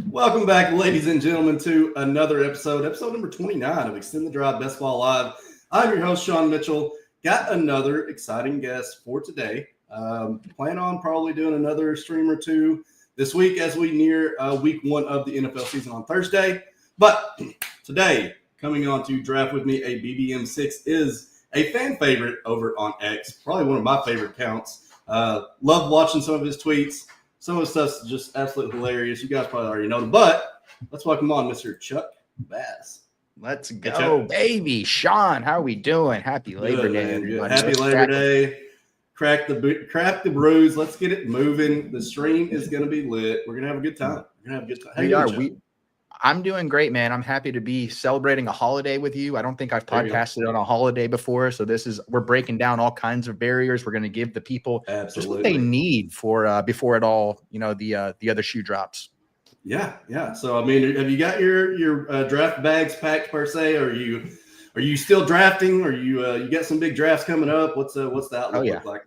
Welcome back, ladies and gentlemen, to another episode number 29 of Extend the Drive Best Ball Live. I'm your host, Sean Mitchell. Got another exciting guest for today. Plan on probably doing another stream or two this week as we near week one of the NFL season on Thursday. But today, coming on to draft with me, a BBM 6 is a fan favorite over on X, probably one of my favorite accounts. Love watching some of his tweets. Some of the stuff's just absolutely hilarious. You guys probably already know them, but let's welcome on Mr. Chuck Bass. Let's go, baby. Sean, how are we doing? Happy Labor Day, everybody. Happy Labor Day. Crack the brews. Let's get it moving. The stream is going to be lit. We're going to have a good time. I'm doing great, man. I'm happy to be celebrating a holiday with you. I don't think I've podcasted on a holiday before, so we're breaking down all kinds of barriers. We're going to give the people just what they need for before it all, the other shoe drops. Yeah. So I mean, have you got your draft bags packed per se? Or are you still drafting? Or you got some big drafts coming up? What's the outlook look like?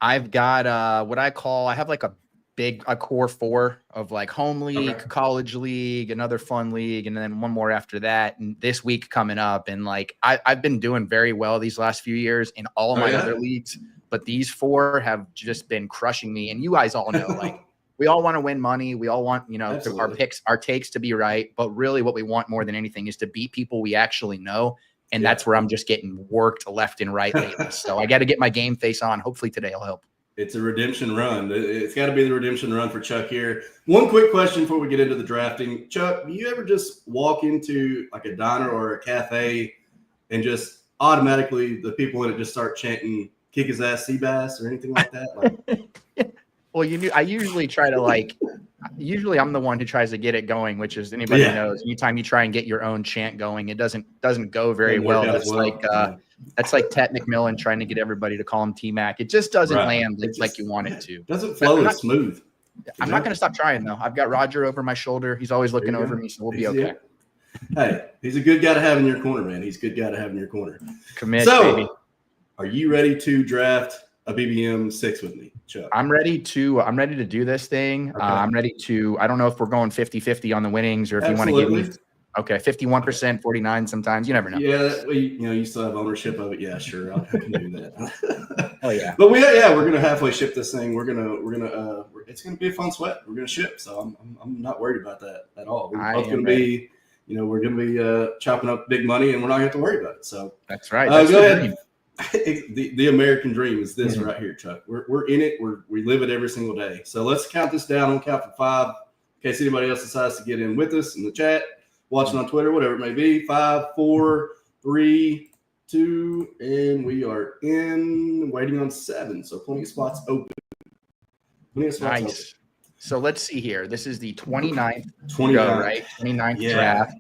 I've got I have like a core four of like home league, college league, another fun league, and then one more after that. And this week coming up, and like I've been doing very well these last few years in all my other leagues, but these four have just been crushing me. And you guys all know, like we all want to win money. We all want, our takes to be right. But really what we want more than anything is to beat people we actually know. And that's where I'm just getting worked left and right lately. So I got to get my game face on. Hopefully today will help. It's a redemption run. It's got to be the redemption run for Chuck here. One quick question before we get into the drafting. Chuck, do you ever just walk into like a diner or a cafe and just automatically the people in it just start chanting "kick his ass, Seabass" or anything like that? Well, I usually try to usually I'm the one who tries to get it going, which is anybody knows. Anytime you try and get your own chant going, it doesn't go very well. That's like Ted McMillan trying to get everybody to call him T-Mac. It just doesn't land like you want it to. Doesn't flow as smooth. I'm not going to stop trying, though. I've got Roger over my shoulder. He's always looking over me, so we'll be okay. Hey, he's a good guy to have in your corner, man. He's a good guy to have in your corner. Commit, baby. Are you ready to draft a BBM 6 with me, Chuck? I'm ready to do this thing. Okay. I'm ready to – I don't know if we're going 50-50 on the winnings or if you want to give me – okay, 51%, 49 sometimes. You never know. Yeah, you still have ownership of it. Yeah, sure, I can do that. Oh yeah. But we're gonna halfway ship this thing. It's gonna be a fun sweat. We're gonna ship, so I'm not worried about that at all. We're both gonna be, we're gonna be chopping up big money, and we're not gonna have to worry about it. So that's right. Go ahead. The American dream is this right here, Chuck. We're in it. We live it every single day. So let's count this down. I'll count from 5 in case anybody else decides to get in with us in the chat. Watching on Twitter, whatever it may be. 5, 4, 3, 2, and we are in. Waiting on 7, so plenty of spots open. Nice. So let's see here. This is the 29th. 29th draft.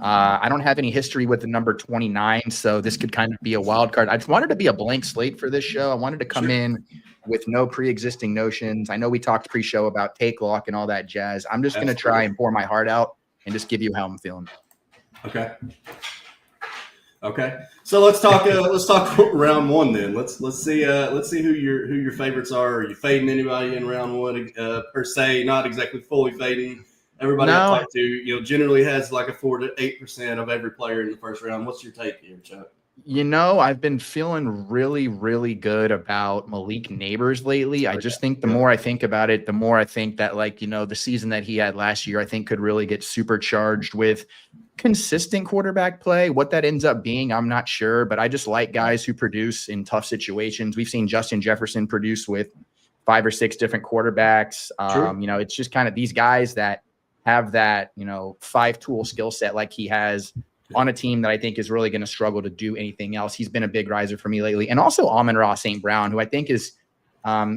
I don't have any history with the number 29, so this could kind of be a wild card. I just wanted to be a blank slate for this show. I wanted to come in with no pre-existing notions. I know we talked pre-show about take lock and all that jazz. I'm just going to try and pour my heart out and just give you how I'm feeling. Okay. So let's talk round one then. Let's see who your favorites are. Are you fading anybody in round one per se? Not exactly fully fading. Everybody I talk to, generally has like a 4 to 8% of every player in the first round. What's your take here, Chuck? I've been feeling really, really good about Malik Neighbors lately. I just think the more I think about it, the more I think that the season that he had last year, I think could really get supercharged with consistent quarterback play. What that ends up being, I'm not sure, but I just like guys who produce in tough situations. We've seen Justin Jefferson produce with 5 or 6 different quarterbacks. It's just kind of these guys that have that, 5-tool skill set like he has on a team that I think is really going to struggle to do anything else. He's been a big riser for me lately. And also Amon-Ra St. Brown, who I think is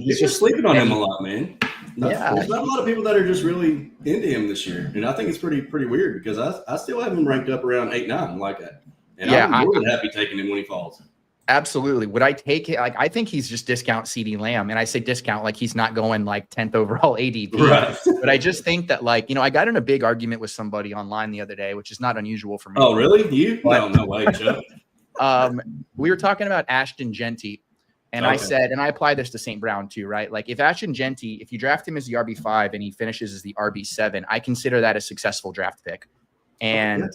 he's just sleeping on him a lot, man. There's not a lot of people that are just really into him this year. And I think it's pretty weird because I still have him ranked up around 8-9 like that. And I'm more than happy taking him when he falls. Absolutely. Would I take it? I think he's just discount CeeDee Lamb. And I say discount like he's not going 10th overall ADP. Right. But I just think that I got in a big argument with somebody online the other day, which is not unusual for me. Oh, really? You? No way, Chuck. We were talking about Ashton Genty. And I said, and I apply this to St. Brown too, right? Like if Ashton Genty, if you draft him as the RB5 and he finishes as the RB7, I consider that a successful draft pick. And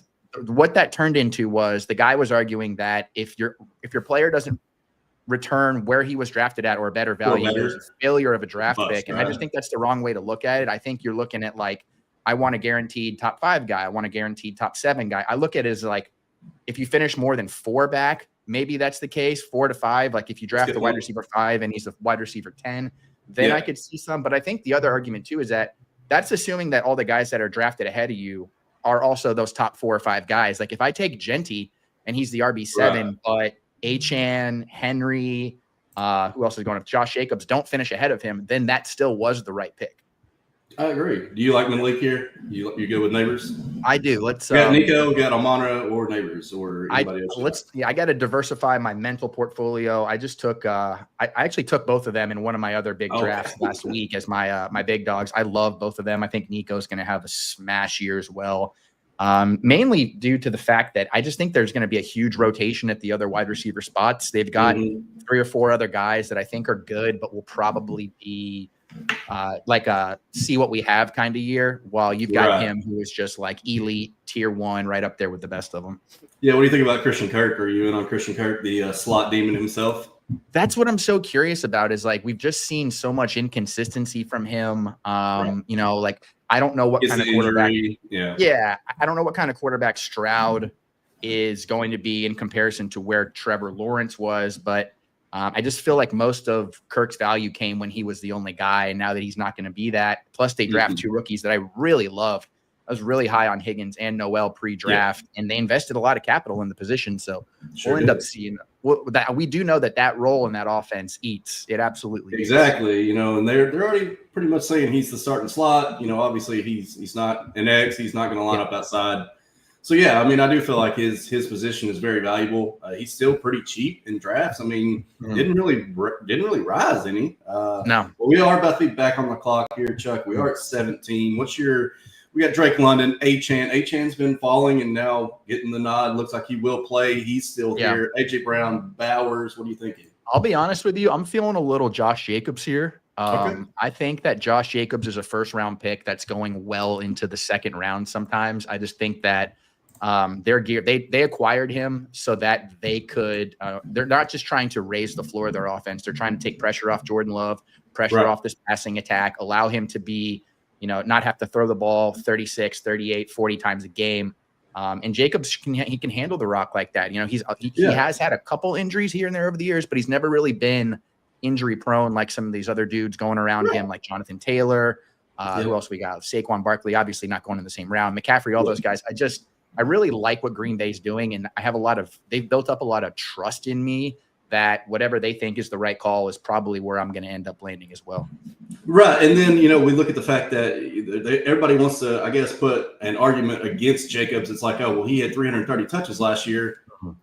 what that turned into was the guy was arguing that if your player doesn't return where he was drafted at or a better value, it was a failure of a draft pick. And I just think that's the wrong way to look at it. I think you're looking at like, I want a guaranteed top 5 guy. I want a guaranteed top 7 guy. I look at it as like, if you finish more than 4 back, maybe that's the case, 4 to 5. Like if you draft the wide receiver 5 and he's a wide receiver 10, then I could see some. But I think the other argument too is that that's assuming that all the guys that are drafted ahead of you are also those top 4 or 5 guys. Like if I take Genty and he's the RB7, but Achane, Henry, who else is going up? Josh Jacobs don't finish ahead of him, then that still was the right pick. I agree. Do you like Malik here? You good with Neighbors? I do. Let's got Nico, got Amon-Ra or Neighbors or anybody else. I got to diversify my mental portfolio. I just took I actually took both of them in one of my other big drafts last week as my big dogs. I love both of them. I think Nico's going to have a smash year as well. Mainly due to the fact that I just think there's going to be a huge rotation at the other wide receiver spots. They've got 3 or 4 other guys that I think are good, but will probably be like a see what we have kind of year, while you've got him who is just like elite tier 1 right up there with the best of them. Yeah. What do you think about Christian Kirk? Are you in on Christian Kirk, the slot demon himself? That's what I'm so curious about is like, we've just seen so much inconsistency from him. You know, like I don't know what kind of quarterback. I don't know what kind of quarterback Stroud is going to be in comparison to where Trevor Lawrence was, but I just feel like most of Kirk's value came when he was the only guy, and now that he's not going to be that. Plus, they draft 2 rookies that I really loved. I was really high on Higgins and Noel pre-draft, and they invested a lot of capital in the position. So we'll end up seeing that. We do know that role in that offense eats. It absolutely exactly. You know, and they're already pretty much saying he's the starting slot. You know, obviously he's not an X. He's not going to line up outside. So yeah, I mean, I do feel like his position is very valuable. He's still pretty cheap in drafts. I mean, didn't really rise any. No. Well, we are about to be back on the clock here, Chuck. We are at 17. We got Drake London, Achane. Achane's been falling and now getting the nod. Looks like he will play. He's still here. AJ Brown, Bowers. What are you thinking? I'll be honest with you. I'm feeling a little Josh Jacobs here. I think that Josh Jacobs is a first-round pick that's going well into the second round sometimes. I just think that they're geared. They acquired him so that they could. They're not just trying to raise the floor of their offense. They're trying to take pressure off Jordan Love, pressure off this passing attack, allow him to be, not have to throw the ball 36, 38, 40 times a game. And Jacobs can handle the rock like that. He has had a couple injuries here and there over the years, but he's never really been injury prone like some of these other dudes going around him, like Jonathan Taylor. Who else we got? Saquon Barkley, obviously not going in the same round. McCaffrey, all those guys. I really like what Green Bay's doing, and they've built up a lot of trust in me that whatever they think is the right call is probably where I'm going to end up landing as well. Right. And then, we look at the fact that everybody wants to, I guess, put an argument against Jacobs. It's like, oh, well, he had 330 touches last year,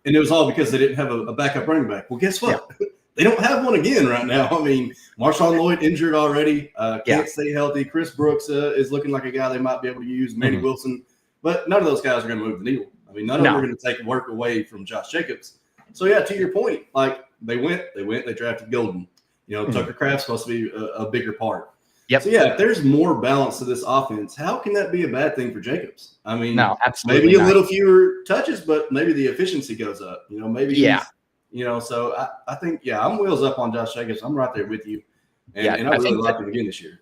and it was all because they didn't have a backup running back. Well, guess what? Yeah. They don't have one again right now. I mean, Marshawn Lloyd injured already, can't stay healthy. Chris Brooks is looking like a guy they might be able to use. Manny Wilson. But none of those guys are going to move the needle. I mean, none of them are going to take work away from Josh Jacobs. So, yeah, to your point, like they drafted Golden. Tucker Kraft's supposed to be a bigger part. Yep. So, yeah, if there's more balance to this offense, how can that be a bad thing for Jacobs? I mean, no, absolutely maybe not. A little fewer touches, but maybe the efficiency goes up. So I think, I'm wheels up on Josh Jacobs. I'm right there with you. And I really like him again this year.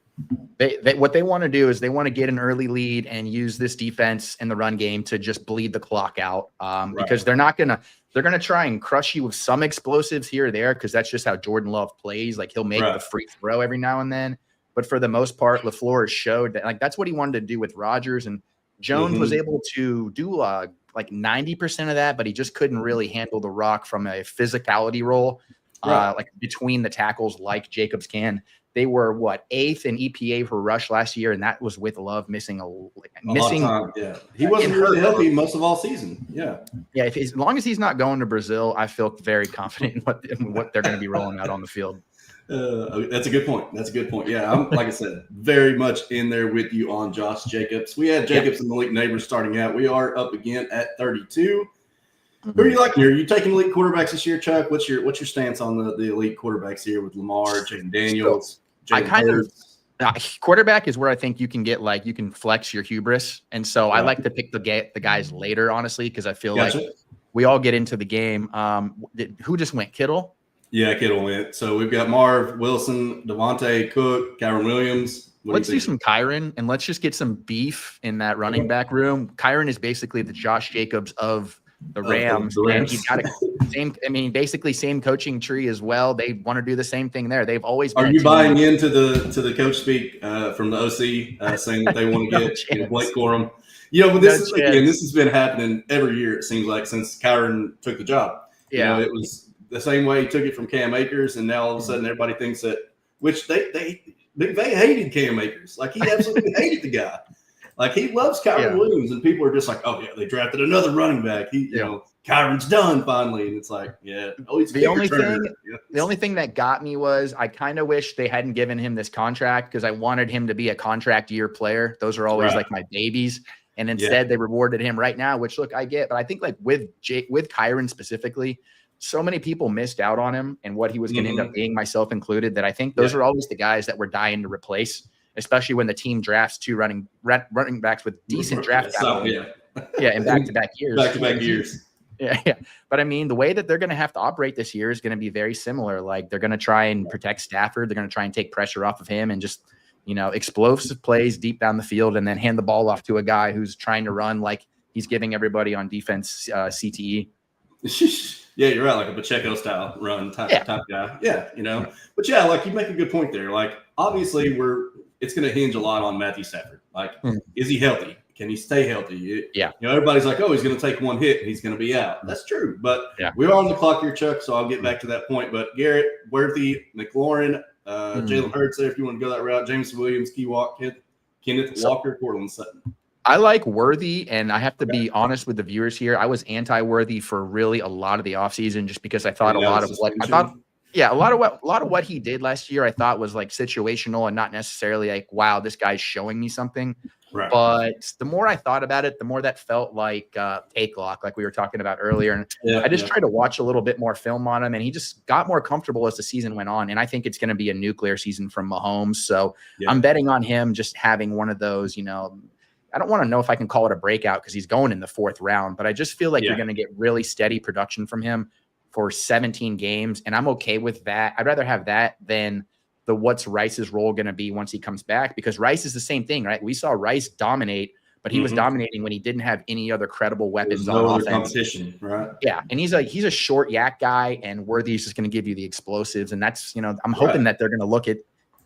What they want to do is they want to get an early lead and use this defense in the run game to just bleed the clock out because they're going to try and crush you with some explosives here or there because that's just how Jordan Love plays. Like he'll make the free throw every now and then. But for the most part, LaFleur showed that like that's what he wanted to do with Rodgers, and Jones was able to do like 90% of that, but he just couldn't really handle the rock from a physicality role like between the tackles like Jacobs can. They were 8th in EPA for rush last year, and that was with Love missing a lot of time. Yeah, he wasn't really healthy most of all season. Yeah. As long as he's not going to Brazil, I feel very confident in what they're going to be rolling out on the field. That's a good point. Yeah, I'm like I said, very much in there with you on Josh Jacobs. We had Jacobs and Malik Neighbors starting out. We are up again at 32. Who are you liking here? Are you taking elite quarterbacks this year, Chuck? What's your stance on the elite quarterbacks here with Lamar, Jaden Daniels, Jalen Hurts? Quarterback is where I think you can get you can flex your hubris, and so I like to pick the guys later, honestly, because I feel like we all get into the game. Who just went? Kittle? Yeah, Kittle went. So we've got Marv, Wilson, Devontae, Cook, Kyron Williams. Let's do some Kyron, and let's just get some beef in that running back room. Kyron is basically the Josh Jacobs of the Rams, and he's got basically same coaching tree as well. They want to do the same thing there. They've always been. Are you buying into the coach speak from the OC saying that they want to get Blake Corum? But this has been happening every year. It seems like since Kyron took the job. Yeah, it was the same way he took it from Cam Akers, and now all of a sudden everybody thinks that, which they hated Cam Akers. Like, he absolutely hated the guy. Like, he loves Kyron Williams, and people are just like, oh, yeah, they drafted another running back. Kyron's done finally. And it's like, the only thing that got me was I kind of wish they hadn't given him this contract, because I wanted him to be a contract year player. Those are always like my babies. And instead they rewarded him right now, which look, I get, but I think like with Kyron specifically, so many people missed out on him and what he was going to end up being, myself included, that I think those are always the guys that we're dying to replace, especially when the team drafts two running backs with decent draft capital. In back-to-back years. Back-to-back years. Yeah. But I mean, the way that they're going to have to operate this year is going to be very similar. Like, they're going to try and protect Stafford. They're going to try and take pressure off of him and just, explosive plays deep down the field, and then hand the ball off to a guy who's trying to run like he's giving everybody on defense CTE. Yeah, you're right. Like a Pacheco style run type guy. Yeah, But yeah, like, you make a good point there. Like, obviously it's going to hinge a lot on Matthew Stafford. Like, is he healthy? Can he stay healthy? Everybody's like, oh, he's going to take one hit and he's going to be out. That's true. But we are on the clock here, Chuck, so I'll get back to that point. But Garrett, Worthy, McLaurin, Jalen Hurts there, if you want to go that route, James Williams, Kenneth Walker, Cortland Sutton. I like Worthy, and I have to be honest with the viewers here. I was anti-Worthy for really a lot of the offseason, just because I thought a lot of what he did last year I thought was like situational and not necessarily like, wow, this guy's showing me something. Right. But the more I thought about it, the more that felt like take lock, like we were talking about earlier. And I just tried to watch a little bit more film on him, and he just got more comfortable as the season went on. And I think it's going to be a nuclear season from Mahomes. So I'm betting on him just having one of those, I don't want to know if I can call it a breakout because he's going in the 4th round, but I just feel like you're going to get really steady production from him for 17 games. And I'm okay with that. I'd rather have that than what's Rice's role going to be once he comes back, because Rice is the same thing, right? We saw Rice dominate, but he was dominating when he didn't have any other credible weapons on offense. Competition, right? Yeah. And he's a short yak guy, and Worthy is just going to give you the explosives. And that's, I'm hoping that they're going to look at,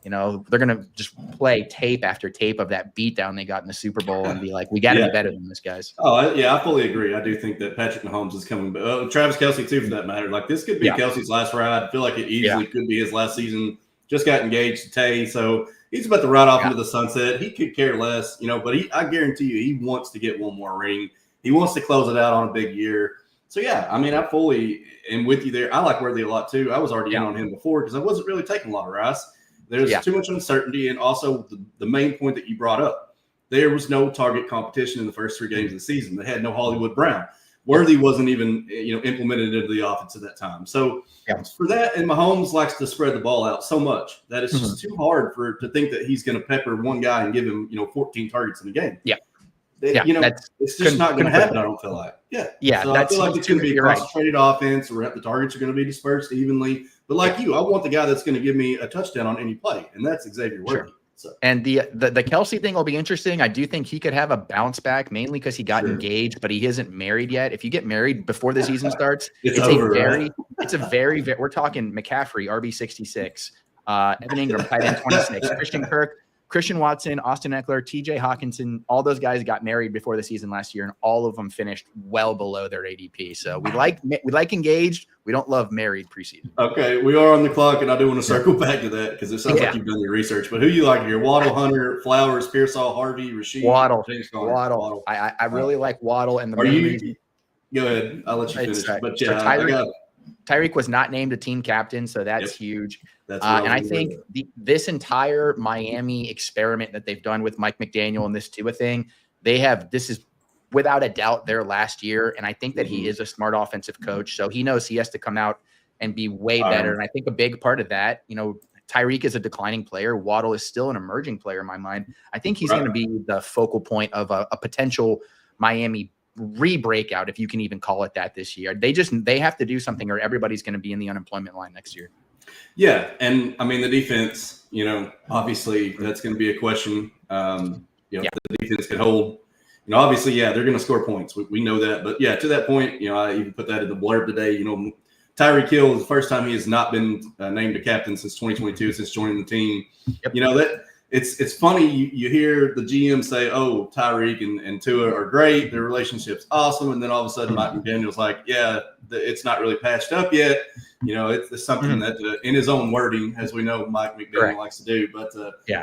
they're going to just play tape after tape of that beatdown they got in the Super Bowl and be like, we got to be better than this, guys. Oh, yeah, I fully agree. I do think that Patrick Mahomes is coming. Travis Kelce, too, for that matter. Like, this could be Kelce's last ride. I feel like it easily could be his last season. Just got engaged to Tay, so he's about to ride off into the sunset. He could care less, but I guarantee you he wants to get one more ring. He wants to close it out on a big year. So, yeah, I mean, I fully am with you there. I like Worthy a lot, too. I was already in on him before because I wasn't really taking a lot of Rice. There's too much uncertainty, and also the main point that you brought up, there was no target competition in the first 3 games of the season. They had no Hollywood Brown. Worthy wasn't even implemented into the offense at that time. So for that, and Mahomes likes to spread the ball out so much that it's just too hard to think that he's going to pepper one guy and give him 14 targets in a game. It's just not going to happen. I don't feel like. So I feel like it's going to be a concentrated offense where the targets are going to be dispersed evenly. But like I want the guy that's going to give me a touchdown on any play, and that's Xavier Worthy. So. And the Kelce thing will be interesting. I do think he could have a bounce back, mainly because he got engaged, but he isn't married yet. If you get married before the season starts, it's a very, we're talking McCaffrey, RB66, Evan Ingram, tight end 26, Christian Kirk, Christian Watson, Austin Eckler, TJ Hawkinson, all those guys got married before the season last year, and all of them finished well below their ADP. So we like engaged. We don't love married preseason. Okay, we are on the clock, and I do want to circle back to that because it sounds like you've done your research. But who you like here? Waddle, Hunter, Flowers, Pearsall, Harvey, Rasheed, Waddle. I really like Waddle. And go ahead. I'll let you finish. But Tyreek was not named a team captain, so that's huge. And I think this entire Miami experiment that they've done with Mike McDaniel and this Tua thing, this is without a doubt there last year. And I think that he is a smart offensive coach. So he knows he has to come out and be way better. And I think a big part of that, Tyreek is a declining player. Waddle is still an emerging player in my mind. I think he's going to be the focal point of a potential Miami re-breakout, if you can even call it that, this year. They have to do something or everybody's going to be in the unemployment line next year. Yeah. And I mean, the defense, obviously that's going to be a question. The defense can hold, obviously, they're going to score points. We know that. But to that point, I even put that in the blurb today, Tyreek Hill is the first time he has not been named a captain since 2022, since joining the team. Yep. That it's funny. You hear the GM say, "Oh, Tyreek and Tua are great. Their relationship's awesome," and then all of a sudden, Mike McDaniel's like, "Yeah, it's not really patched up yet." It's something that, in his own wording, as we know, Mike McDaniel likes to do. But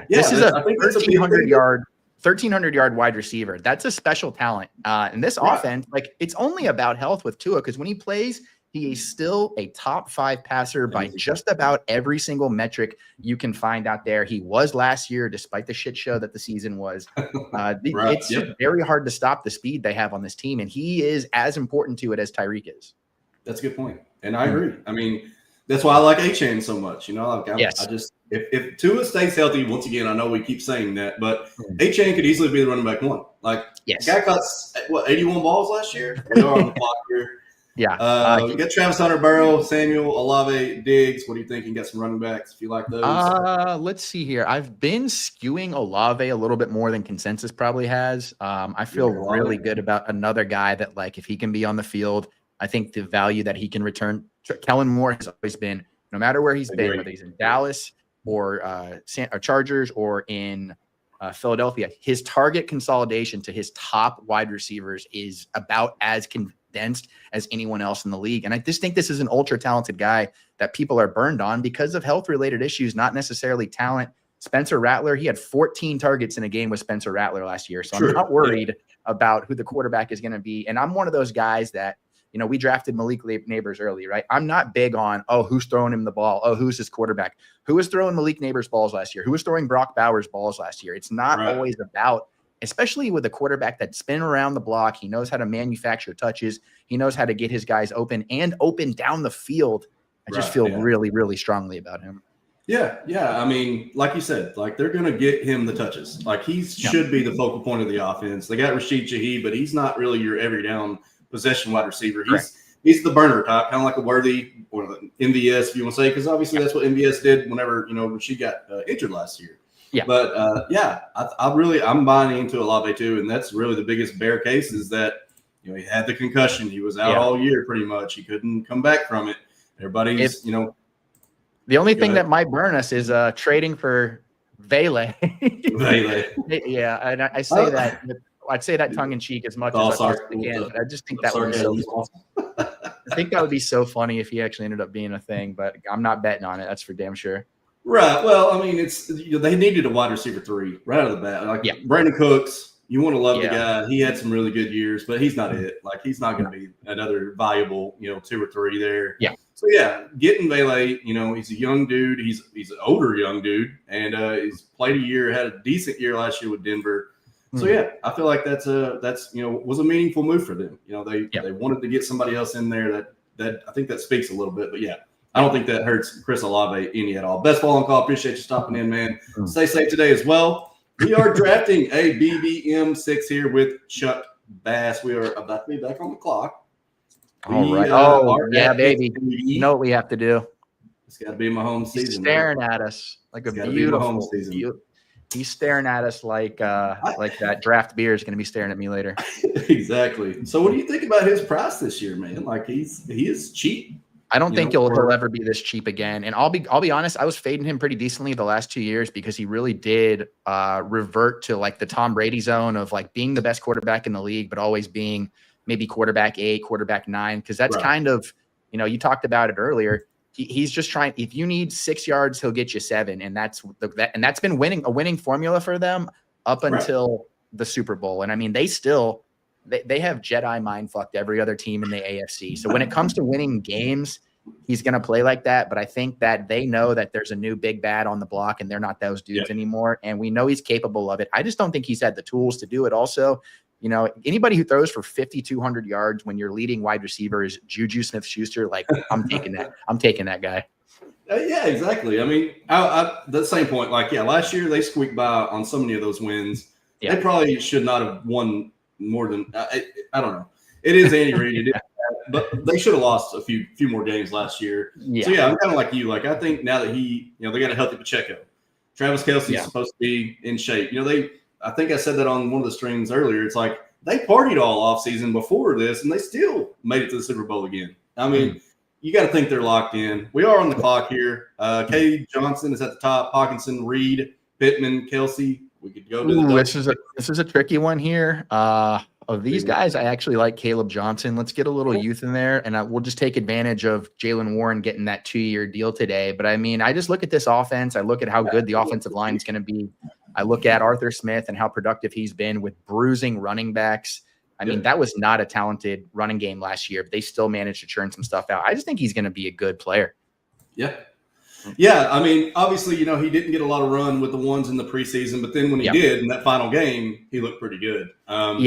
this is a 1,300-yard wide receiver. That's a special talent. And this offense, it's only about health with Tua, because when he plays, he is still a top 5 passer by just about every single metric you can find out there. He was last year, despite the shit show that the season was. It's very hard to stop the speed they have on this team, and he is as important to it as Tyreek is. That's a good point, and I agree. I mean, that's why I like A-Chain so much. If Tua stays healthy, once again, I know we keep saying that, but A-Chain could easily be the running back one. The guy caught 81 balls last year. We are on the clock here. Yeah. You got Travis Hunter, Burrow, Samuel, Olave, Diggs. What do you think? You got some running backs if you like those. Let's see here. I've been skewing Olave a little bit more than consensus probably has. I feel really good about another guy that, if he can be on the field, I think the value that he can return. Kellen Moore has always been, no matter where he's been, whether he's in Dallas or Chargers or in Philadelphia, his target consolidation to his top wide receivers is about as condensed as anyone else in the league. And I just think this is an ultra talented guy that people are burned on because of health related issues, not necessarily talent. Spencer Rattler, he had 14 targets in a game with Spencer Rattler last year. So I'm not worried about who the quarterback is going to be. And I'm one of those guys that, we drafted Malik Neighbors early, right? I'm not big on, who's throwing him the ball? Who's his quarterback? Who was throwing Malik Neighbors balls last year? Who was throwing Brock Bowers balls last year? It's not always about, especially with a quarterback that's been around the block. He knows how to manufacture touches. He knows how to get his guys open and open down the field. I just feel really, really strongly about him. Yeah. I mean, like you said, they're going to get him the touches. He should be the focal point of the offense. They got Rashid Shaheed, but he's not really your every down possession wide receiver. He's the burner type, kind of like a Worthy or MVS, if you want to say, because obviously that's what MVS did whenever she got injured last year. Yeah, but I'm buying into Olave too, and that's really the biggest bear case is that he had the concussion, he was out all year pretty much, he couldn't come back from it. Everybody's the only thing that might burn us is trading for Vele. Yeah, and I say that. I'd say that tongue in cheek as much as I can. But I just think that would be so awesome. I think that would be so funny if he actually ended up being a thing, but I'm not betting on it. That's for damn sure. Right. Well, I mean, it's they needed a wide receiver 3 right out of the bat. Brandon Cooks, you want to love the guy. He had some really good years, but he's not it. He's not going to be another valuable, 2 or 3 there. Yeah. So getting Vele, he's a young dude. He's an older young dude, and he's played a year, had a decent year last year with Denver. So I feel like that's was a meaningful move for them. They wanted to get somebody else in there that I think that speaks a little bit. But I don't think that hurts Chris Olave any at all. Best ball on call. Appreciate you stopping in, man. Stay safe today as well. We are drafting a BBM 6 here with Chuck Bass. We are about to be back on the clock. All right. Baby. You know what we have to do. It's got to be my home season. He's staring at us like a beautiful season. He's staring at us like that draft beer is going to be staring at me later. Exactly. So what do you think about his price this year, man? He is cheap. I don't think he'll ever be this cheap again. And I'll be honest, I was fading him pretty decently the last 2 years because he really did revert to the Tom Brady zone of being the best quarterback in the league, but always being maybe quarterback 8, quarterback 9. Because that's kind of, you talked about it earlier. He's just trying. If you need 6 yards, he'll get you 7, and that's been a winning formula for them up until the Super Bowl. And I mean, they have Jedi mind fucked every other team in the AFC. So when it comes to winning games, he's going to play like that. But I think that they know that there's a new big bad on the block, and they're not those dudes anymore. And we know he's capable of it. I just don't think he's had the tools to do it. Also, You know, anybody who throws for 5,200 yards when your leading wide receiver is Juju Smith-Schuster, like I'm taking that. I'm taking that guy. Yeah, exactly. I mean, the same point. Like, yeah, last year they squeaked by on so many of those wins. Yeah. They probably should not have won more than I don't know. It is Andy Reid, but they should have lost a few more games last year. Yeah. So yeah, I'm kind of like you. Like, I think now that they got a healthy Pacheco, Travis Kelce's supposed to be in shape. You know, I think I said that on one of the streams earlier. It's like they partied all off season before this, and they still made it to the Super Bowl again. I mean, you got to think they're locked in. We are on the clock here. Cade Johnson is at the top. Hawkinson, Reed, Pittman, Kelce. We could go to this is a tricky one here. Of these guys, I actually like Caleb Johnson. Let's get a little youth in there, and we'll just take advantage of Jalen Warren getting that 2-year deal today. But I mean, I just look at this offense. I look at how good the offensive line is going to be. I look at Arthur Smith and how productive he's been with bruising running backs. I mean, that was not a talented running game last year, but they still managed to churn some stuff out. I just think he's going to be a good player. Yeah. Yeah, I mean, obviously, he didn't get a lot of run with the ones in the preseason, but then when he did in that final game, he looked pretty good. And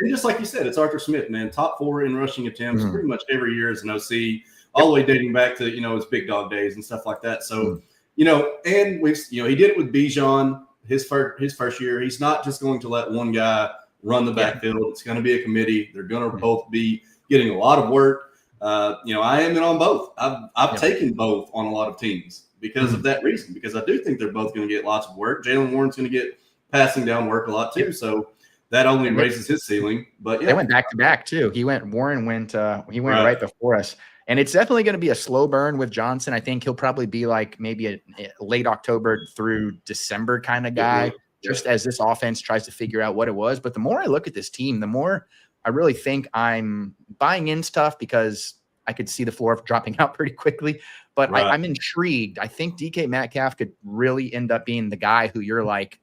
just like you said, it's Arthur Smith, man, top 4 in rushing attempts pretty much every year as an OC, all the way dating back to his big dog days and stuff like that. So, and we've he did it with Bijan his first year. He's not just going to let one guy run the backfield. It's going to be a committee. They're going to both be getting a lot of work. I am in on both. I've taken both on a lot of teams because of that reason, because I do think they're both going to get lots of work. Jalen Warren's going to get passing down work a lot too. So that only raises his ceiling. But they went back to back too. Warren went right before us. And it's definitely going to be a slow burn with Johnson. I think he'll probably be like maybe a late October through December kind of guy, just as this offense tries to figure out what it was. But the more I look at this team, the more I really think I'm buying in stuff, because I could see the floor dropping out pretty quickly. But I'm intrigued. I think DK Metcalf could really end up being the guy who you're like,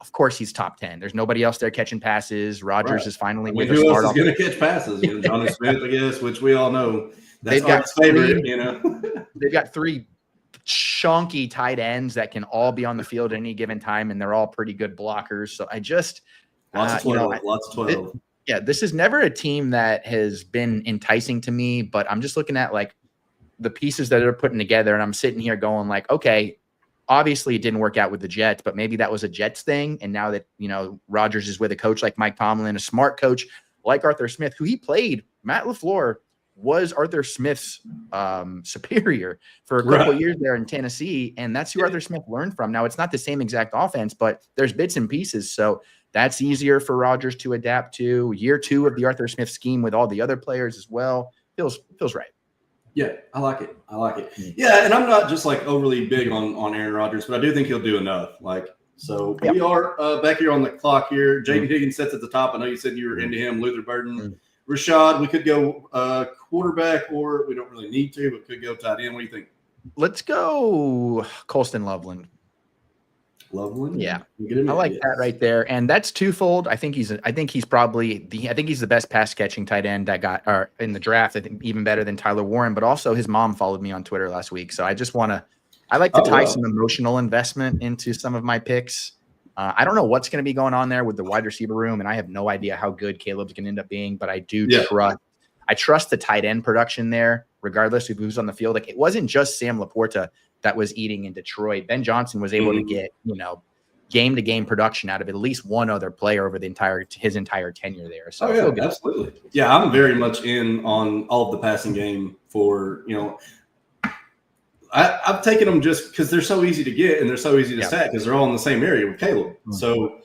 of course he's top 10. There's nobody else there catching passes. Rodgers is finally with who else is going to catch passes? Johnny Smith, I guess, which we all know. That's our favorite, They've got 3 chunky tight ends that can all be on the field at any given time, and they're all pretty good blockers. So I just lots of 12. This is never a team that has been enticing to me, but I'm just looking at like the pieces that they're putting together, and I'm sitting here going like, okay, obviously it didn't work out with the Jets, but maybe that was a Jets thing. And now that, Rodgers is with a coach like Mike Tomlin, a smart coach like Arthur Smith, who he played, Matt LaFleur was Arthur Smith's superior for a couple of years there in Tennessee. And that's who Arthur Smith learned from. Now, it's not the same exact offense, but there's bits and pieces. So that's easier for Rodgers to adapt to. Year 2 of the Arthur Smith scheme with all the other players as well. Feels right. Yeah, I like it. Yeah, and I'm not just like overly big on Aaron Rodgers, but I do think he'll do enough. We are back here on the clock here. Jaden Higgins sits at the top. I know you said you were into him. Luther Burden. Rashad, we could go quarterback, or we don't really need to, but could go tight end. What do you think? Let's go Colston Loveland. Yeah, I like that right there, and that's twofold. I think he's probably the best pass catching tight end that got in the draft. I think even better than Tyler Warren, but also his mom followed me on Twitter last week, so I like to tie some emotional investment into some of my picks. I don't know what's going to be going on there with the wide receiver room, and I have no idea how good Caleb's going to end up being, but I do trust the tight end production there, regardless of who's on the field. Like, it wasn't just Sam Laporta that was eating in Detroit. Ben Johnson was able to get, game-to-game production out of at least one other player over his entire tenure there. So absolutely. Yeah, I'm very much in on all of the passing game for, I've taken them just because they're so easy to get and they're so easy to stack because they're all in the same area with Caleb. So,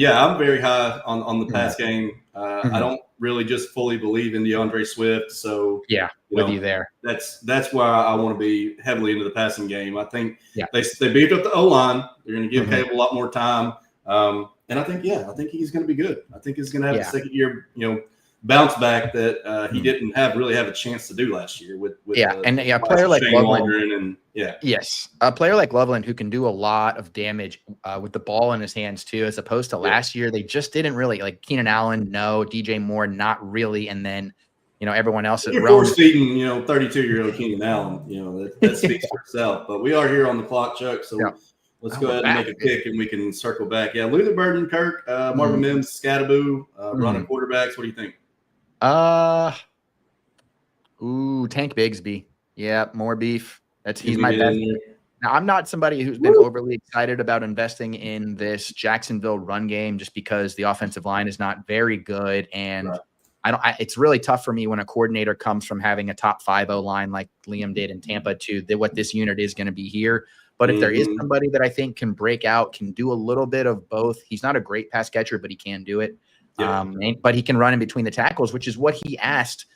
I'm very high on the pass game. I don't really just fully believe in DeAndre Swift. So, with you there. That's why I want to be heavily into the passing game. I think they beefed up the O-line. They're going to give Caleb a lot more time. And I think he's going to be good. I think he's going to have a second year, bounce back that he didn't really have a chance to do last year with a player like Loveland. A player like Loveland who can do a lot of damage with the ball in his hands too, as opposed to last year. They just didn't really like Keenan Allen, no, DJ Moore, not really, and then everyone else is force feeding 32-year-old Keenan Allen. That speaks for itself. But we are here on the clock, Chuck. So Let's Oh, go we're ahead and back. make a pick, and we can circle back. Yeah, Luther Burden, Kirk, Marvin Mims, Scattaboo, running quarterbacks. What do you think? Tank Bigsby. Yeah, more beef. He's Can we my get best. in there? Now, I'm not somebody who's been overly excited about investing in this Jacksonville run game just because the offensive line is not very good. And it's really tough for me when a coordinator comes from having a top 5-0 line like Liam did in Tampa to what this unit is going to be here. But if there is somebody that I think can break out, can do a little bit of both, he's not a great pass catcher, but he can do it. Yeah. But he can run in between the tackles, which is what he asked.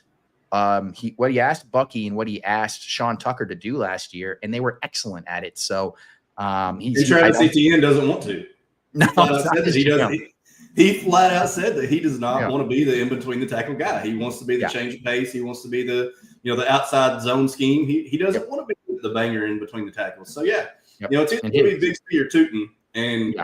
What he asked Bucky and what he asked Sean Tucker to do last year, and they were excellent at it. So Travis Etienne doesn't want to. No, he flat out said that he does not want to be the in between the tackle guy. He wants to be the change of pace. He wants to be the the outside zone scheme. He doesn't want to be the banger in between the tackles. So it's either going to be Bigsby or Tootin, and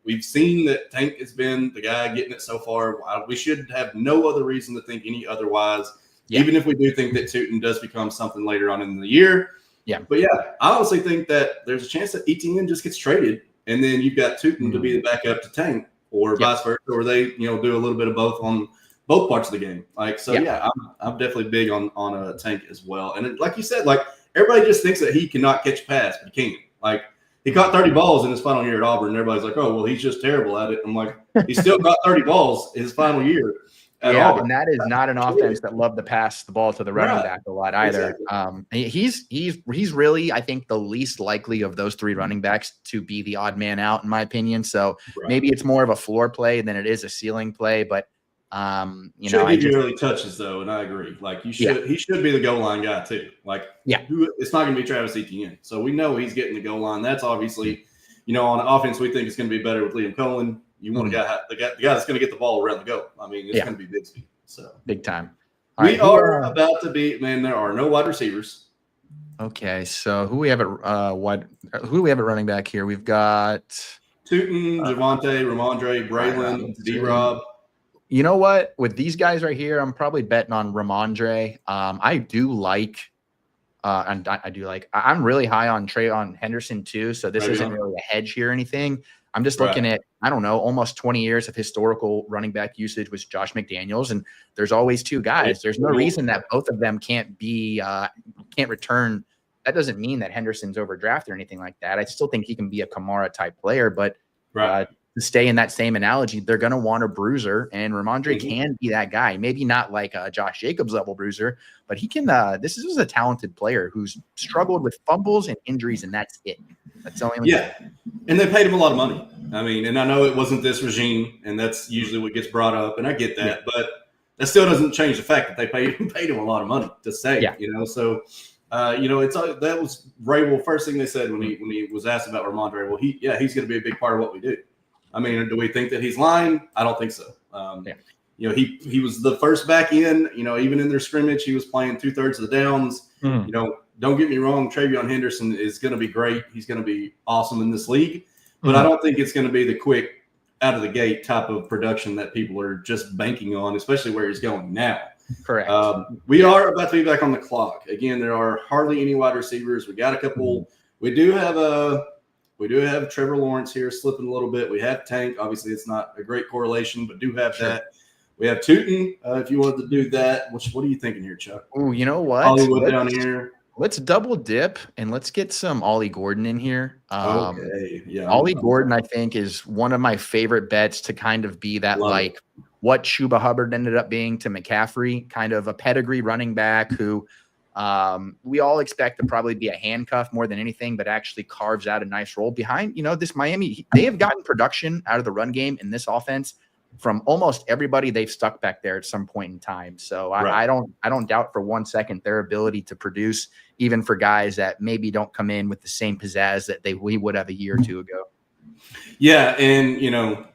we've seen that Tank has been the guy getting it so far. We should have no other reason to think any otherwise. Even if we do think that Tootin does become something later on in the year. But I honestly think that there's a chance that Etienne just gets traded, and then you've got Tootin to be the backup to Tank, or vice versa, or they do a little bit of both on both parts of the game. I'm definitely big on a Tank as well. And like you said, everybody just thinks that he cannot catch a pass, but he can. He caught 30 balls in his final year at Auburn, and everybody's like, "Oh, well, he's just terrible at it." I'm like, he still got 30 balls in his final year. And that is not an offense that loved to pass the ball to the running back a lot either. Exactly. He's really, I think, the least likely of those three running backs to be the odd man out, in my opinion. So maybe it's more of a floor play than it is a ceiling play. But give you early touches though, and I agree. He should be the goal line guy too. It's not going to be Travis Etienne, so we know he's getting the goal line. That's obviously, on offense, we think it's going to be better with Liam Cohen. You want the guy that's going to get the ball around the goal. I mean, it's going to be Bigsby. So big time. We are about to be. Man, there are no wide receivers. Okay, so who we have at running back here? We've got Tootin, Javonte, Ramondre, Braylon, D-Rob. You know what? With these guys right here, I'm probably betting on Ramondre. I do like. I'm really high on Trayon Henderson too. So this isn't really a hedge here or anything. I'm just looking at, I don't know, almost 20 years of historical running back usage with Josh McDaniels. And there's always two guys. There's no reason that both of them can't return. That doesn't mean that Henderson's overdrafted or anything like that. I still think he can be a Kamara type player, but to stay in that same analogy, they're going to want a bruiser, and Ramondre can be that guy. Maybe not like a Josh Jacobs level bruiser, but he can. This is a talented player who's struggled with fumbles and injuries, and that's it. That's the only and they paid him a lot of money. I mean, and I know it wasn't this regime, and that's usually what gets brought up, and I get that, but that still doesn't change the fact that they paid him a lot of money to stay. So that was Rabel. First thing they said when he was asked about Ramondre, well, he's going to be a big part of what we do. I mean, do we think that he's lying? I don't think so. He was the first back in. Even in their scrimmage, he was playing 2/3 of the downs. Don't get me wrong, Travion Henderson is going to be great. He's going to be awesome in this league, but I don't think it's going to be the quick out of the gate type of production that people are just banking on, especially where he's going now. Correct. We are about to be back on the clock. Again, there are hardly any wide receivers. We got a couple. We do have Trevor Lawrence here slipping a little bit. We have Tank. Obviously, it's not a great correlation, but do have that. We have Tootin. If you wanted to do that, what are you thinking here, Chuck? Oh, you know what? Hollywood down here. Let's double dip and let's get some Ollie Gordon in here. Okay. Yeah. Ollie Gordon, I think, is one of my favorite bets to kind of be that what Chuba Hubbard ended up being to McCaffrey, kind of a pedigree running back who we all expect to probably be a handcuff more than anything, but actually carves out a nice role behind, this Miami. They have gotten production out of the run game in this offense from almost everybody they've stuck back there at some point in time. So I don't doubt for 1 second their ability to produce, even for guys that maybe don't come in with the same pizzazz that we would have a year or two ago. Yeah, and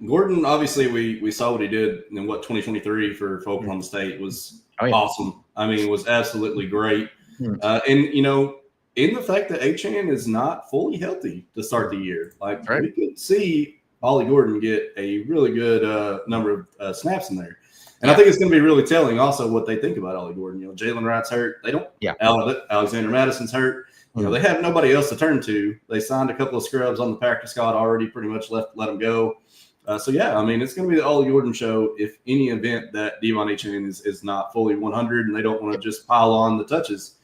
Gordon, obviously we saw what he did in 2023 for Oklahoma State was awesome. I mean, it was absolutely great. And in the fact that Achane is not fully healthy to start the year, we could see Ollie Gordon get a really good number of snaps in there. And I think it's going to be really telling also what they think about Ollie Gordon. Jalen Wright's hurt. They don't. Alexander Madison's hurt. they have nobody else to turn to. They signed a couple of scrubs on the practice squad already, pretty much let them go. So yeah, I mean, it's going to be the Ollie Gordon show if any event that Devon Achane is not fully 100 and they don't want to just pile on the touches,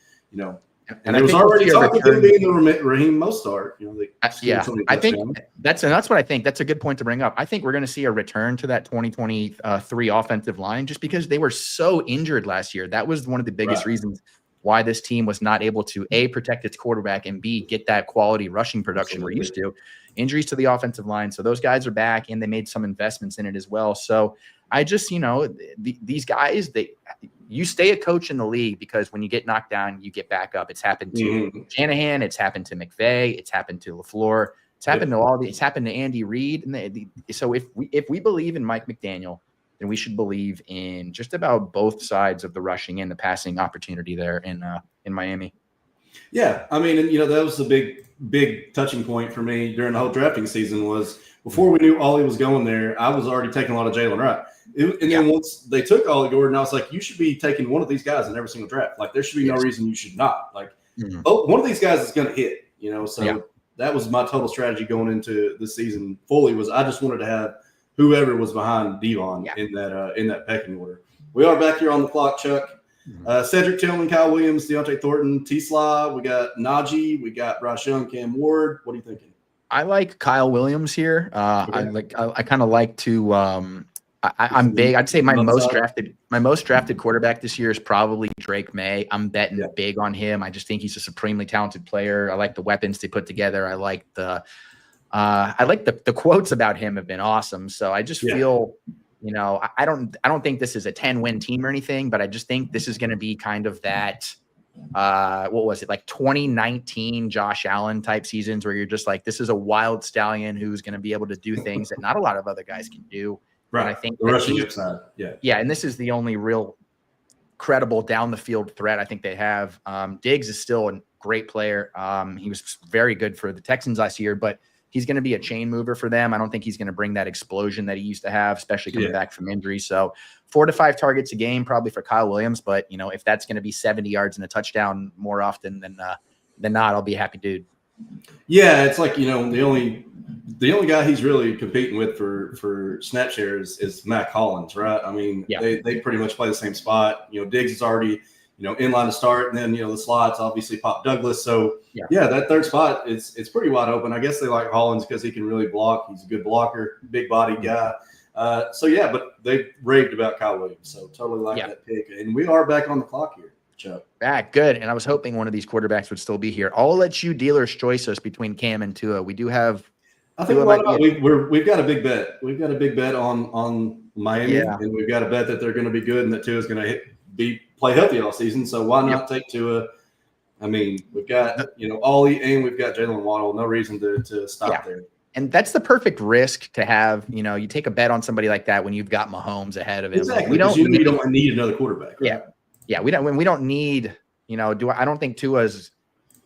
And there was already talk of him being the Raheem Mostert. I think that's what I think. That's a good point to bring up. I think we're going to see a return to that 2023 offensive line just because they were so injured last year. That was one of the biggest reasons why this team was not able to A, protect its quarterback, and B, get that quality rushing production we're used to. Injuries to the offensive line. So those guys are back, and they made some investments in it as well. So I just, these guys, you stay a coach in the league because when you get knocked down, you get back up. It's happened to Shanahan. It's happened to McVay. It's happened to LaFleur. It's happened to it's happened to Andy Reid. And so if we believe in Mike McDaniel, then we should believe in just about both sides of the rushing and the passing opportunity there in Miami. Yeah, I mean, and that was the big touching point for me during the whole drafting season was before we knew Ollie was going there, I was already taking a lot of Jalen Wright. And then once they took Ollie Gordon, I was like, you should be taking one of these guys in every single draft. Like, there should be no reason you should not. Like, one of these guys is going to hit, So that was my total strategy going into this season fully was I just wanted to have whoever was behind Devon in that pecking order. We are back here on the clock, Chuck. Cedric Tillman, Kyle Williams, Deontay Thornton, T-Slaw. We got Najee. We got Bryce Young, Cam Ward. What are you thinking? I like Kyle Williams here. I kind of like to I'm big. I'd say my most drafted quarterback this year is probably Drake May. I'm betting big on him. I just think he's a supremely talented player. I like the weapons they put together. I like the quotes about him have been awesome. So I just feel, I don't think this is a 10-win team or anything, but I just think this is going to be kind of that. What was it, like 2019 Josh Allen type seasons where you're just like, this is a wild stallion who's going to be able to do things that not a lot of other guys can do. Right. And I think the rushing upside. Yeah. And this is the only real credible down the field threat I think they have. Diggs is still a great player. He was very good for the Texans last year, but he's going to be a chain mover for them. I don't think he's going to bring that explosion that he used to have, especially coming back from injury. So 4 to 5 targets a game, probably for Kyle Williams. But, if that's going to be 70 yards and a touchdown more often than not, I'll be a happy dude. Yeah. It's like, the only guy he's really competing with for snap shares is Matt Collins, right? I mean, they pretty much play the same spot. Diggs is already, in line to start, and then the slots obviously Pop Douglas. So that third spot it's pretty wide open. I guess they like Hollins because he can really block. He's a good blocker, big body guy. But they raved about Kyle Williams. So totally like that pick. And we are back on the clock here, Chuck. Back good. And I was hoping one of these quarterbacks would still be here. I'll let you dealers choice us between Cam and Tua. We do have. I think we've got a big bet. We've got a big bet on Miami, and we've got a bet that they're going to be good and that Tua's going to play healthy all season. So why not take Tua? I mean, we've got Ollie and we've got Jalen Waddle. No reason to stop there. And that's the perfect risk to have. You take a bet on somebody like that when you've got Mahomes ahead of him. Exactly. We don't need another quarterback. Right? Yeah. We don't need. I don't think Tua's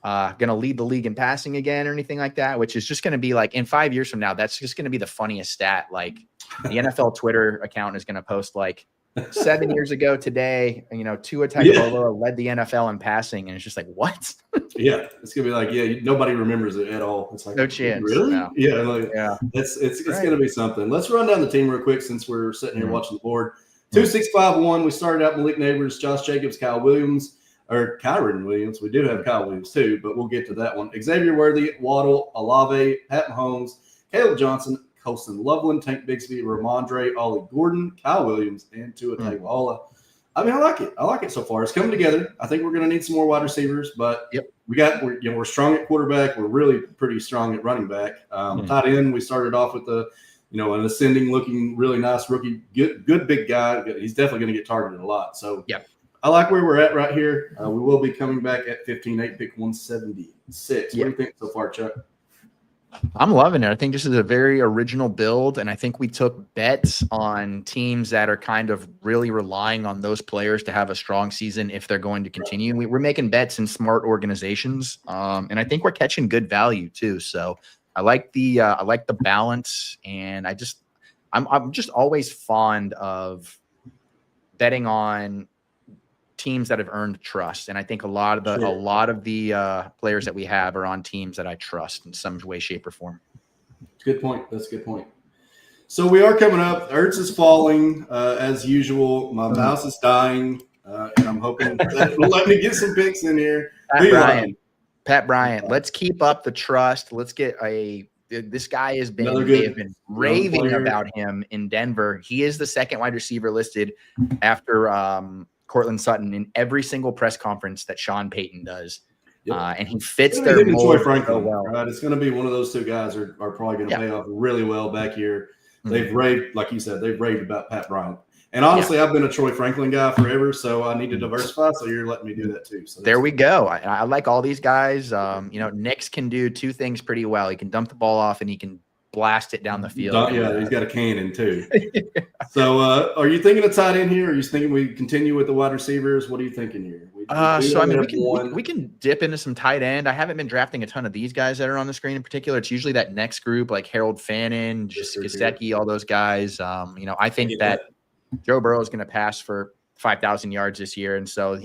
going to lead the league in passing again or anything like that, which is just going to be like in 5 years from now, that's just going to be the funniest stat. Like the NFL Twitter account is going to post like 7 years ago today, Tua Tagovailoa led the NFL in passing. And it's just like, what? It's going to be like, nobody remembers it at all. It's like, no chance. Really? No. It's going to be something. Let's run down the team real quick since we're sitting here watching the board. 2-6-5-1. We started out Malik Neighbors, Josh Jacobs, Kyle Williams. Or Kyron Williams. We do have Kyle Williams too, but we'll get to that one. Xavier Worthy, Waddle, Olave, Pat Mahomes, Caleb Johnson, Colston Loveland, Tank Bigsby, Ramondre, Ollie Gordon, Kyle Williams, and Tua Tagovailoa. I mean, I like it. I like it so far. It's coming together. I think we're going to need some more wide receivers, but we're strong at quarterback. We're really pretty strong at running back. Tight end, we started off with an ascending, looking really nice rookie, good big guy. He's definitely going to get targeted a lot. So I like where we're at right here. We will be coming back at 15-8, pick 176. What do you think so far, Chuck? I'm loving it. I think this is a very original build, and I think we took bets on teams that are kind of really relying on those players to have a strong season if they're going to continue. We're making bets in smart organizations, and I think we're catching good value too. So I like the balance, and I'm just always fond of betting on teams that have earned trust, and I think a lot of the players that we have are on teams that I trust in some way, shape, or form. Good point. That's a good point. So we are coming up. Ertz is falling as usual. My mouse is dying, and I'm hoping that will let me get some picks in here. Pat Bryant. Let's keep up the trust. Let's get this guy has been they have been raving about him in Denver. He is the second wide receiver listed after Cortland Sutton in every single press conference that Sean Payton does. Yep. And he fits their mold so well. Right? It's going to be one of those two guys are probably going to pay off really well back here. They've raved, like you said, they've raved about Pat Bryant. And honestly, I've been a Troy Franklin guy forever, so I need to diversify. So you're letting me do that too. So there we go. I like all these guys. Nix can do two things pretty well. He can dump the ball off and he can blast it down the field. He's got a cannon too. So are you thinking of tight end here? Or are you thinking we continue with the wide receivers? What are you thinking here? We can dip into some tight end. I haven't been drafting a ton of these guys that are on the screen in particular. It's usually that next group like Harold Fannin, Gesicki, all those guys. I think that Joe Burrow is going to pass for 5,000 yards this year. And so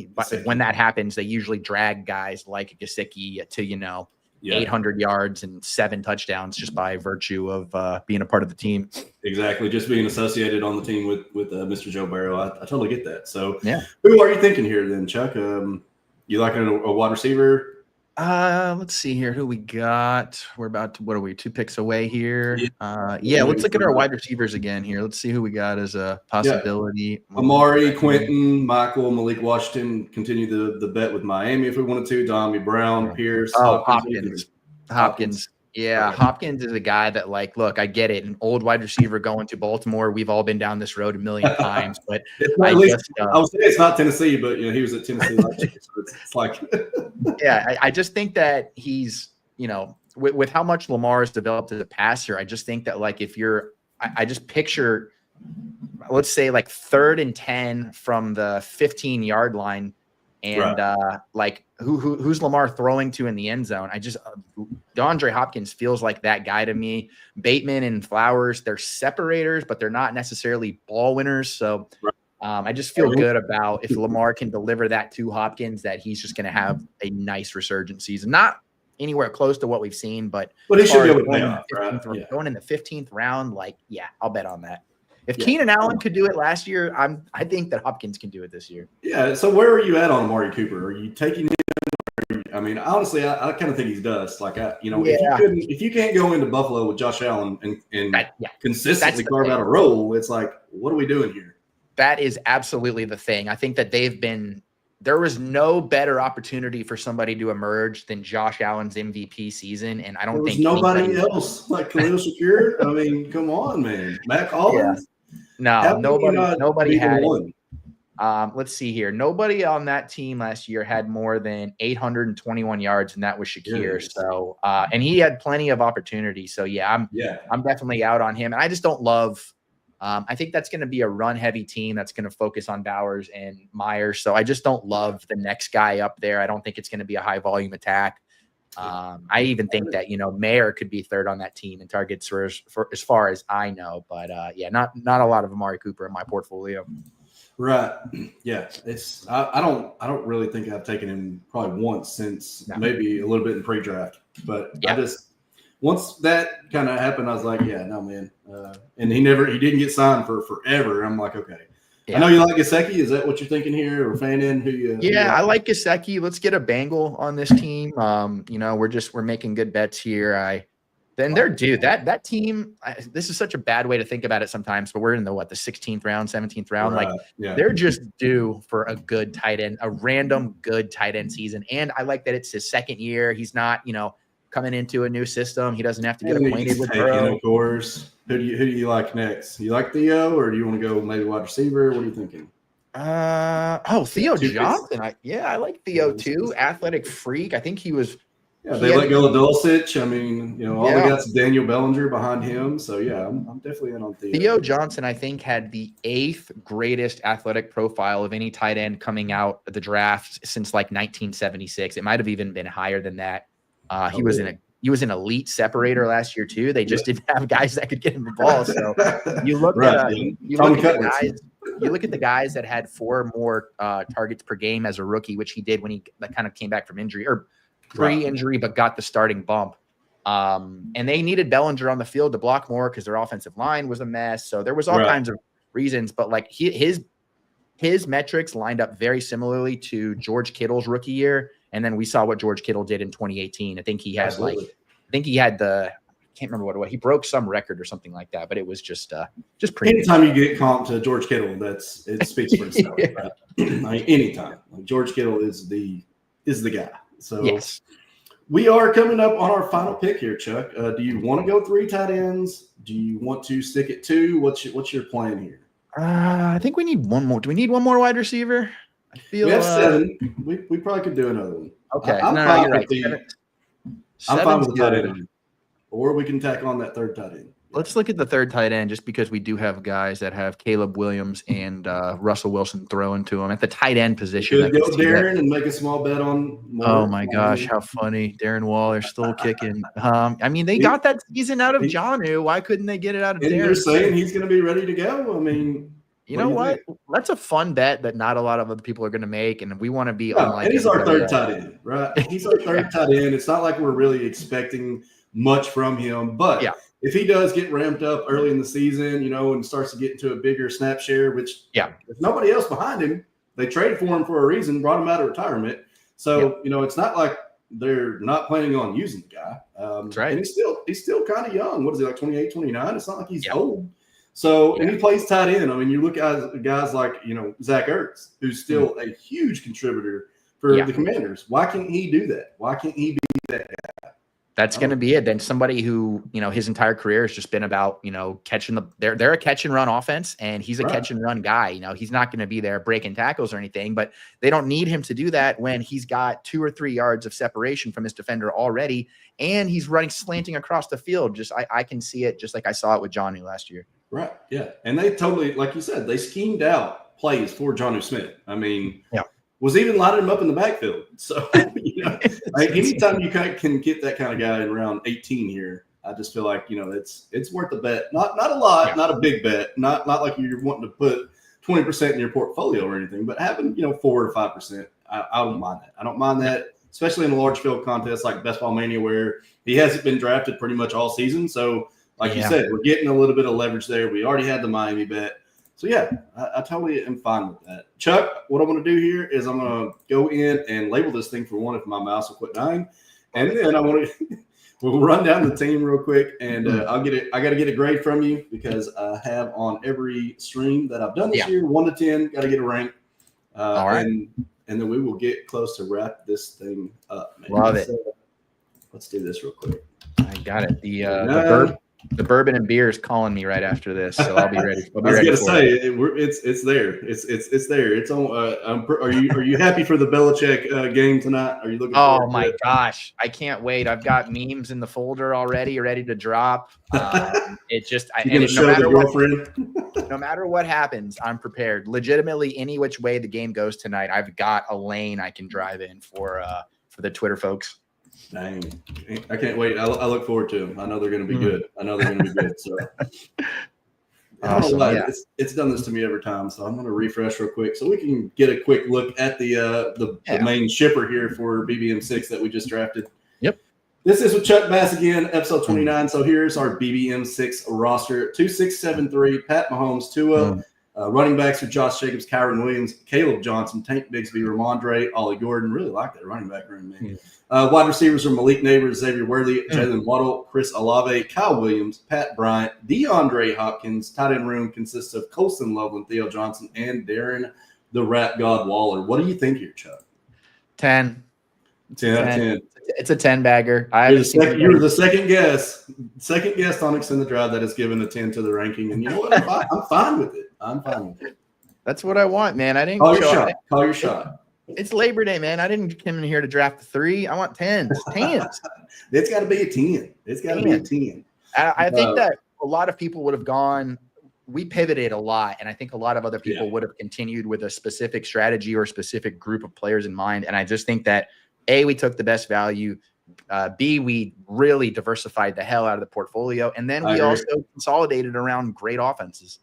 when that happens, they usually drag guys like Gesicki to, 800 yards and 7 touchdowns just by virtue of being a part of the team. Exactly. Just being associated on the team with Mr. Joe Burrow. I totally get that. So who are you thinking here then, Chuck? You like a wide receiver? Let's see here. Who we got? We're about to, what are we, 2 picks away here? Let's look at our wide receivers again here. Let's see who we got as a possibility. Amari, Quentin, Michael, Malik Washington, continue the bet with Miami if we wanted to. Dommy Brown, Pierce. Hopkins. Yeah, Hopkins is a guy that, look, I get it. An old wide receiver going to Baltimore. We've all been down this road a million times. But I would say it's not Tennessee, but he was at Tennessee last year. So it's like I just think that he's, with how much Lamar has developed as a passer, I just think that if you're I just picture, let's say 3rd and 10 from the 15-yard line. And who's Lamar throwing to in the end zone? DeAndre Hopkins feels like that guy to me. Bateman and Flowers, they're separators, but they're not necessarily ball winners. So I just feel good about if Lamar can deliver that to Hopkins, that he's just going to have a nice resurgent season. Not anywhere close to what we've seen, but he should be able to going in the 15th round. I'll bet on that. If Keenan Allen could do it last year, I think that Hopkins can do it this year. Yeah. So where are you at on Amari Cooper? Are you taking him? I mean, honestly, I kind of think he's dust. If you can't go into Buffalo with Josh Allen and consistently carve out a role, it's like, what are we doing here? That is absolutely the thing. I think that there was no better opportunity for somebody to emerge than Josh Allen's MVP season, and I don't think nobody else like Khalil Shakir. I mean, come on, man, Matt Collins. No, nobody had it. Let's see here. Nobody on that team last year had more than 821 yards, and that was Shakir. Yes. So, and he had plenty of opportunity. So, I'm definitely out on him. And I just don't love. I think that's going to be a run-heavy team that's going to focus on Bowers and Myers. So I just don't love the next guy up there. I don't think it's going to be a high-volume attack. I even think that Mayer could be 3rd on that team in targets for as far as I know. But not a lot of Amari Cooper in my portfolio. Right. Yeah. It's I don't really think I've taken him probably once since maybe a little bit in pre-draft. But once that kind of happened, I was like, no, man. And he didn't get signed for forever. I'm like, okay. Yeah. I know you like Gesicki. Is that what you're thinking here, or Fannin? I like Gesicki. Let's get a Bengal on this team. We're making good bets here. That team. This is such a bad way to think about it sometimes, but we're in the 16th round, 17th round. Right. They're just due for a good tight end, a random good tight end season. And I like that it's his 2nd year. He's not, coming into a new system. He doesn't have to get acquainted with Burrow. Of course. Who do you like next? You like Theo, or do you want to go maybe wide receiver? What are you thinking? Theo Johnson. I like Theo too. Athletic freak. I think he was. Yeah, they let go of Dulcich. I mean, all they got is Daniel Bellinger behind him. So I'm definitely in on Theo. Theo Johnson, I think, had the 8th greatest athletic profile of any tight end coming out of the draft since 1976. It might have even been higher than that. He was an elite separator last year too. They just didn't have guys that could get him the ball. So you look at guys. you look at the guys that had 4 more targets per game as a rookie, which he did when he kind of came back from injury or pre-injury, but got the starting bump. And they needed Bellinger on the field to block more because their offensive line was a mess. So there was all kinds of reasons, but like his metrics lined up very similarly to George Kittle's rookie year. And then we saw what George Kittle did in 2018. I think he had I can't remember what it was. He broke some record or something like that, but it was just pretty. Anytime you get comped to George Kittle, it speaks for itself. Right? Like anytime, like George Kittle is the guy. So yes. We are coming up on our final pick here, Chuck. Do you want to go 3 tight ends? Do you want to stick at 2? What's your plan here? I think we need one more. Do we need one more wide receiver? I feel we have 7. We probably could do another one. Okay, I'm fine with right. I'm fine with the tight end, or we can tack on that 3rd tight end. Let's look at the 3rd tight end, just because we do have guys that have Caleb Williams and Russell Wilson throwing to them at the tight end position. Could go Darren and make a small bet on. Oh my gosh, how funny! Darren Waller still kicking. I mean, they got that season out of Jonnu. Why couldn't they get it out of Darren? They're saying he's going to be ready to go. I mean, you know what? That's a fun bet that not a lot of other people are going to make, and we want to be unlike. And he's our 3rd tight end, right? He's our 3rd tight end. It's not like we're really expecting much from him, but if he does get ramped up early in the season, and starts to get into a bigger snap share, which if nobody else behind him, they traded for him for a reason, brought him out of retirement. So, it's not like they're not planning on using the guy. That's right. And he's still kind of young. What is he, like 28, 29? It's not like he's old. So, and he plays tight end. I mean, you look at guys like, Zach Ertz, who's still a huge contributor for the Commanders. Why can't he do that? Why can't he be that guy? That's going to be it. Then somebody who, his entire career has just been about, catching they're a catch and run offense, and he's a catch and run guy. He's not going to be there breaking tackles or anything, but they don't need him to do that when he's got 2 or 3 yards of separation from his defender already. And he's running slanting across the field. I can see it just like I saw it with Jonnu last year. Right. Yeah. And they totally, like you said, they schemed out plays for Jonnu Smith. I mean, was even lining him up in the backfield. So, like anytime you can get that kind of guy in round 18 here, I just feel like, it's worth a bet. Not a lot, not a big bet, not like you're wanting to put 20% in your portfolio or anything, but having, 4 to 5%, I don't mind that. I don't mind that, especially in a large field contest like Best Ball Mania, where he hasn't been drafted pretty much all season. So, like you said, we're getting a little bit of leverage there. We already had the Miami bet. So, I totally am fine with that. Chuck, what I'm going to do here is I'm going to go in and label this thing for one if my mouse will quit dying. And then I want to – we'll run down the team real quick, and I got to get a grade from you because I have on every stream that I've done this year, 1 to 10, got to get a rank. All right. And then we will get close to wrap this thing up. Man. Love it. So, let's do this real quick. I got it. The bourbon and beer is calling me right after this, so I'll be ready. I was going to say it's there. It's there. It's on. Are you happy for the Belichick game tonight? Are you looking? Oh my gosh, I can't wait! I've got memes in the folder already, ready to drop. It just no matter what happens, I'm prepared. Legitimately, any which way the game goes tonight, I've got a lane I can drive in for the Twitter folks. Dang, I can't wait. I look forward to them. I know they're going to be good. I know they're going to be good. So, awesome. It's done this to me every time. So I'm going to refresh real quick so we can get a quick look at the main shipper here for BBM6 that we just drafted. Yep. This is with Chuck Bass again, episode 29. So here's our BBM6 roster: 2673, Pat Mahomes, Tua. Running backs are Josh Jacobs, Kyron Williams, Caleb Johnson, Tank Bigsby, Ramondre, Ollie Gordon. Really like that running back room, man. Wide receivers are Malik Neighbors, Xavier Worthy, Jalen Waddle, Chris Olave, Kyle Williams, Pat Bryant, DeAndre Hopkins. Tight end room consists of Colston Loveland, Theo Johnson, and Darren the Rat God Waller. What do you think here, Chuck? 10. 10 out of 10. It's a 10 bagger. You were the second guest on Extend the Drive that has given a 10 to the ranking, and you know what? I'm fine with it. I'm fine with it. That's what I want, man. I didn't call your shot. It's Labor Day, man. I didn't come in here to draft the 3. I want 10s. It's got to be a 10. It's got to be a 10. I think that a lot of people would have gone. We pivoted a lot, and I think a lot of other people would have continued with a specific strategy or a specific group of players in mind. And I just think that A, we took the best value. B, we really diversified the hell out of the portfolio, and then we also consolidated around great offenses.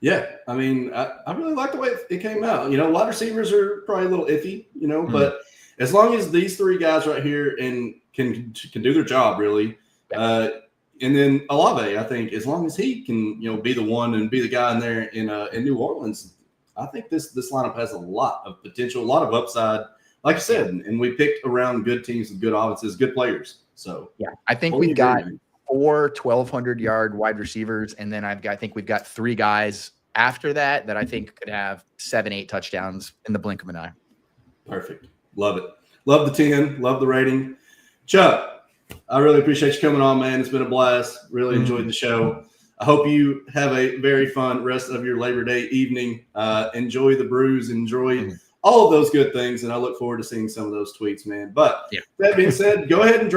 Yeah, I mean, I really like the way it came out. You know, wide receivers are probably a little iffy, you know, but as long as these three guys right here and can do their job really, and then Olave, I think as long as he can, you know, be the one and be the guy in there in New Orleans, I think this lineup has a lot of potential, a lot of upside. Like I said, and we picked around good teams with good offenses, good players. So yeah, I think we've got 4 1,200-yard wide receivers, and then I think we've got 3 guys after that I think could have 7, 8 touchdowns in the blink of an eye. Perfect. Love it. Love the 10. Love the rating. Chuck, I really appreciate you coming on, man. It's been a blast. Really enjoyed the show. I hope you have a very fun rest of your Labor Day evening. Enjoy the brews. Enjoy all of those good things, and I look forward to seeing some of those tweets, man. But that being said, go ahead and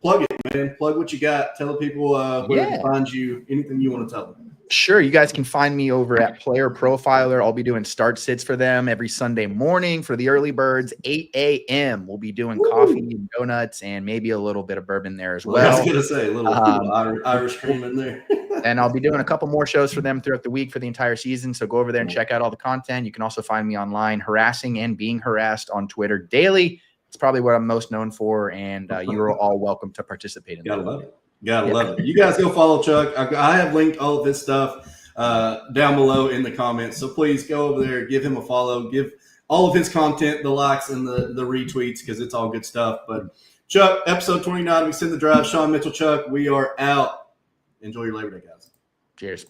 plug it, man. Plug what you got. Tell the people where to find you, anything you want to tell them. Sure. You guys can find me over at Player Profiler. I'll be doing start sits for them every Sunday morning for the early birds, 8 a.m. We'll be doing coffee and donuts and maybe a little bit of bourbon there as well. I was going to say a little Irish cream in there. And I'll be doing a couple more shows for them throughout the week for the entire season. So go over there and check out all the content. You can also find me online, harassing and being harassed on Twitter daily. It's probably what I'm most known for. And you're all welcome to participate in that. Gotta love it. Gotta love it. You guys go follow Chuck. I have linked all of his stuff down below in the comments. So please go over there, give him a follow, give all of his content the likes and the retweets because it's all good stuff. But Chuck, episode 29 of Extend the Drive, Sean Mitchell, Chuck, we are out. Enjoy your Labor Day, guys. Cheers.